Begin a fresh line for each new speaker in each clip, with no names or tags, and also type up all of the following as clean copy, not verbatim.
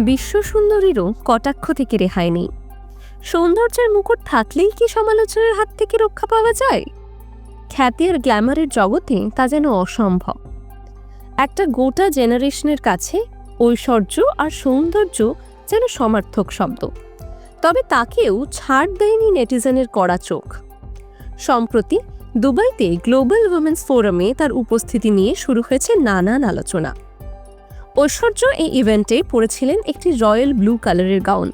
বিশ্ব সুন্দরীরও কটাক্ষ থেকে রেহাই নেই। সৌন্দর্যের মুকুট থাকলেই কি সমালোচনার হাত থেকে রক্ষা পাওয়া যায়? খ্যাতি আর গ্ল্যামারের জগতে তা যেন অসম্ভব। একটা গোটা জেনারেশনের কাছে ঐশ্বর্য আর সৌন্দর্য যেন সমার্থক শব্দ। তবে তাকেও ছাড় দেয়নি নেটিজেনের কড়া চোখ। সম্প্রতি দুবাইতে গ্লোবাল উইমেন্স ফোরামে তার উপস্থিতি নিয়ে শুরু হয়েছে নানান আলোচনা। ঐশ্বর্য এই ইভেন্টে পরেছিলেন একটি রয়্যাল ব্লু কালারের গাউন,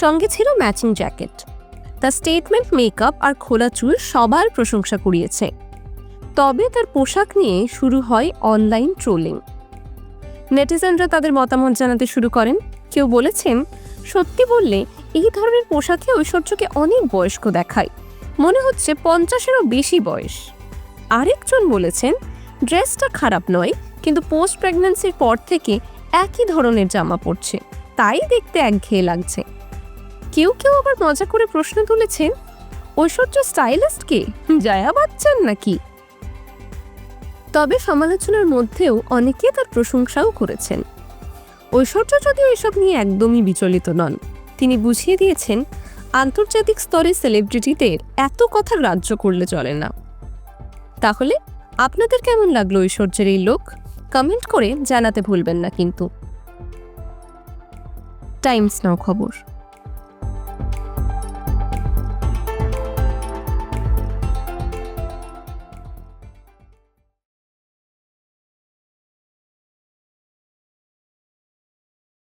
সঙ্গে ছিল ম্যাচিং জ্যাকেট। তার স্টেটমেন্ট মেকআপ আর খোলা চুল সবার প্রশংসা কুড়িয়েছে। তবে তার পোশাক নিয়ে শুরু হয় অনলাইন ট্রোলিং। নেটিজেনরা তাদের মতামত জানাতে শুরু করেন। কেউ বলেছেন, সত্যি বললে এই ধরনের পোশাকে ঐশ্বর্যকে অনেক বয়স্ক দেখায়, মনে হচ্ছে 50-এরও বেশি বয়স। আরেকজন বলেছেন, ড্রেসটা খারাপ নয়, কিন্তু পোস্ট প্রেগন্যান্সির পর থেকে একই ধরনের জামা পরছে, তাই দেখতে একঘেয়ে লাগছে। কেউ কেউ আবার মজা করে প্রশ্ন তুলেছেন, ঐশ্বর্য স্টাইলিস্ট কে, জয়া বচ্চন নাকি? তবে সমালোচনার মধ্যেও অনেকে তার প্রশংসাও করেছেন। ঐশ্বর্য যদিও এসব নিয়ে একদমই বিচলিত নন। তিনি বুঝিয়ে দিয়েছেন, আন্তর্জাতিক স্তরে সেলিব্রিটিদের এত কথা গ্রাহ্য করলে চলে না। তাহলে আপনাদের কেমন লাগলো ঐশ্বর্যের এই লুক? কমেন্ট করে জানাতে ভুলবেন না কিন্তু। টাইমস নাও খবর।